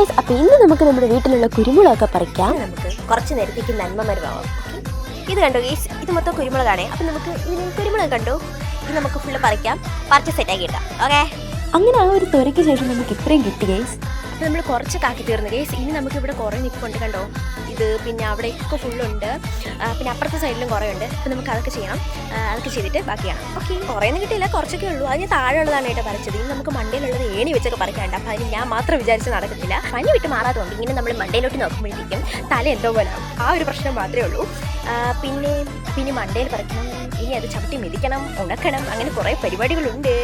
Guys, അപ്പോൾ ഇന്ന് നമുക്ക് നമ്മുടെ വീട്ടിലുള്ള കുരുമുളകൊക്കെ പറിക്കാം. നമുക്ക് കുറച്ച് നേരത്തേക്ക് നന്മ മരമാവാം. ഇത് കണ്ടോ ഗൈസ്, ഇത് മൊത്തം കുരുമുളകാണേ. അപ്പം നമുക്ക് ഇതിന് കുരുമുളക് കണ്ടോ, ഇത് നമുക്ക് ഫുള്ള് പറിക്കാം, പറിച്ച് സെറ്റാക്കി ഇടാം. ഓക്കെ, അങ്ങനെ ആ ഒരു തുരയ്ക്ക് ശേഷം നമുക്ക് ഇത്രയും കിട്ടി ഗൈസ്. അപ്പോൾ നമ്മൾ കുറച്ച് കാക്കി തീർന്നു ഗൈസ്. ഇനി നമുക്കിവിടെ കുറേ നിൽപ്പുണ്ട് കണ്ടോ, ഇത് പിന്നെ അവിടെയൊക്കെ ഫുള്ളുണ്ട്, പിന്നെ അപ്പുറത്തെ സൈഡിലും കുറേ ഉണ്ട്. അപ്പോൾ നമുക്ക് അതൊക്കെ ചെയ്യണം, അതൊക്കെ ചെയ്തിട്ട് ബാക്കിയാണ്. ഓക്കെ, കുറേയൊന്നും കിട്ടിയില്ല, കുറച്ചൊക്കെ ഉള്ളൂ. അതിന് താഴെ ഉള്ളതാണ് കേട്ടോ പറിച്ചത്. ഇനി നമുക്ക് മണ്ടയിലുള്ളത് ഏണി വെച്ചൊക്കെ പറിക്കാണ്ട്. അപ്പോൾ അതിന് ഞാൻ മാത്രം വിചാരിച്ച് നടക്കത്തില്ല. പനി വിട്ട് മാറാത്തതുകൊണ്ട് ഇങ്ങനെ നമ്മൾ മണ്ടയിലോട്ട് നോക്കുമ്പോഴത്തേക്കും തല എന്തോ പോലെ ആവും. ആ ഒരു പ്രശ്നം മാത്രമേ ഉള്ളൂ. പിന്നെ മണ്ടയിൽ പറിക്കണം, ഇനി അത് ചവിട്ടി മെതിക്കണം, ഉണക്കണം, അങ്ങനെ കുറേ പരിപാടികളുണ്ട്.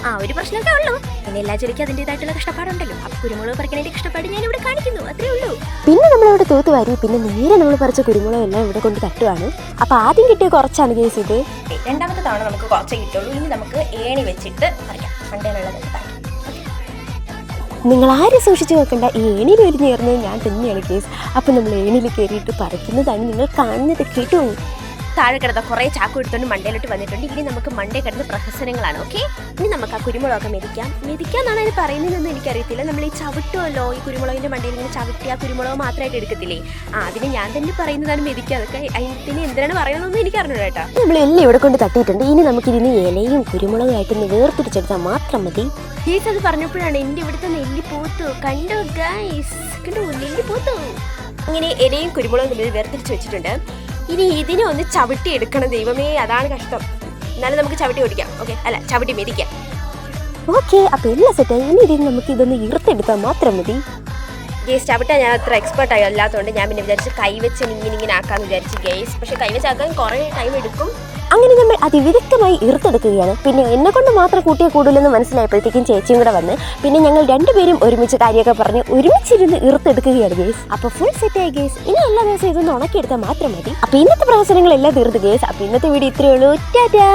ആ ഒരു പ്രശ്നമൊക്കെ ഉള്ളൂ. പിന്നെ എല്ലാ ജോലിക്കും അതിൻ്റെതായിട്ടുള്ള കഷ്ടപ്പാടുണ്ടല്ലോ. അപ്പോൾ കുരുമുളക് പറിക്കാനായിട്ട് കഷ്ടപ്പാട് ഞാൻ ഇവിടെ കാണിക്കുന്നു, അത്രേ ഉള്ളൂ. പിന്നെ നമ്മളിവിടെ തൂത്ത് വാരി പിന്നെ നേരെ നമ്മൾ പറിച്ച കുരുമുളക് എല്ലാം ഇവിടെ കൊണ്ട് തട്ടുവാണ്. അപ്പോൾ ആദ്യം കിട്ടിയ കുറച്ചാണ് കേസ് ഇത്. രണ്ടാമത്തെ തവണ നമുക്ക് കുറച്ചേ കിട്ടുള്ളൂ. ഇനി നമുക്ക് ഏണി വെച്ചിട്ട് പറിക്കാം, മണ്ടയിലുള്ളതൊക്കെ പറിക്കാം. നിങ്ങൾ ആരും സൂക്ഷിച്ച് വെക്കേണ്ട, ഈ ഏണിയിൽ ഒരു നേർന്നത് ഞാൻ തന്നെയാണ് കേസ്. അപ്പം നമ്മൾ ഏണിയിൽ കയറിയിട്ട് പറിക്കുന്നതാണ് നിങ്ങൾ കാണുന്നത് കേട്ടോ. താഴെ കിടന്ന കുറേ ചാക്ക് എടുത്തുകൊണ്ട് മണ്ടയിലോട്ട് വന്നിട്ടുണ്ട്. ഇനി നമുക്ക് മണ്ടയിൽ കിടന്ന് പ്രഹസനങ്ങളാണ്. ഓക്കെ, ഇനി നമുക്ക് ആ കുരുമുളകൊക്കെ മെതിക്കാന്നാണ് അതിന് പറയുന്നതെന്ന് എനിക്കറിയത്തില്ല. നമ്മൾ ഈ ചവിട്ടുമല്ലോ, ഈ കുരുമുളകിൻ്റെ മണ്ടയിൽ ഇങ്ങനെ ചവിട്ടി ആ കുരുമുളക് മാത്രമായിട്ട് എടുക്കത്തില്ലേ, അതിന് ഞാൻ തന്നെ പറയുന്നതാണ് മെതിക്കുക. അതൊക്കെ അതിന് എന്തിനാണ് പറയുന്നതെന്ന് എനിക്ക് അറിഞ്ഞു കേട്ടോ. നമ്മൾ എല്ലാം ഇവിടെ കൊണ്ട് തട്ടിയിട്ടുണ്ട്. ഇനി നമുക്കിതിന് ഇലയും കുരുമുളകായിട്ടൊന്ന് വേർതിരിച്ചെടുത്താൽ മാത്രം മതി. ഗൈസ്, അത് പറഞ്ഞപ്പോഴാണ് എൻ്റെ ഇവിടുത്തെ നെല്ലി പോത്തു കണ്ടോ ഗൈസ്, കണ്ടോ നെല്ലി പോത്തു. അങ്ങനെ ഇലയും കുരുമുളകും തമ്മിൽ വേർതിരിച്ച് വെച്ചിട്ടുണ്ട്. ഇനി ഇതിനെ ഒന്ന് ചവിട്ടി എടുക്കണം. ദൈവമേ, അതാണ് കഷ്ടം. എന്നാലും നമുക്ക് ചവിട്ടി ഓടിക്കാം. ഓക്കെ, അല്ല ചവിട്ടി മെതിക്കാം. ഓക്കെ, അപ്പോൾ എല്ലാം സെറ്റായി. ഇനി ഇതിന് നമുക്ക് ഇതൊന്ന് ഈർത്തെടുത്താൽ മാത്രം മതി. ഗേസ്, ചവിട്ടാൻ ഞാൻ അത്ര എക്സ്പേർട്ടായി അല്ലാത്തതുകൊണ്ട് ഞാൻ പിന്നെ വിചാരിച്ച് കൈവച്ച് ഇങ്ങനെ ആക്കാമെന്ന് വിചാരിച്ച് ഗേസ്. പക്ഷേ കൈവച്ചാക്കാൻ കുറേ ടൈം എടുക്കും. അങ്ങനെ നമ്മൾ അതിവിദഗ്ധമായി ഈർത്തെടുക്കുകയാണ്. പിന്നെ എന്നെ കൊണ്ട് മാത്രം കൂട്ടിയാൽ കൂടുതലെന്ന് മനസ്സിലായപ്പോഴത്തേക്കും ചേച്ചിയും കൂടെ വന്ന് പിന്നെ ഞങ്ങൾ രണ്ടുപേരും ഒരുമിച്ച് കാര്യമൊക്കെ പറഞ്ഞ് ഒരുമിച്ചിരുന്ന് ഈർത്തെടുക്കുകയാണ് ഗേസ്. അപ്പോൾ ഫുൾ സെറ്റായി ഗേസ്. ഇനി എല്ലാ ദിവസവും ഇതൊന്ന് ഉണക്കിയെടുത്താൽ മാത്രം മതി. അപ്പോൾ ഇന്നത്തെ പ്രവർത്തനങ്ങളെല്ലാം തീർത്ത് ഗേസ്. അപ്പോൾ ഇന്നത്തെ വീഡിയോ ഇത്രയേ ഉള്ളൂ. ടാറ്റാ.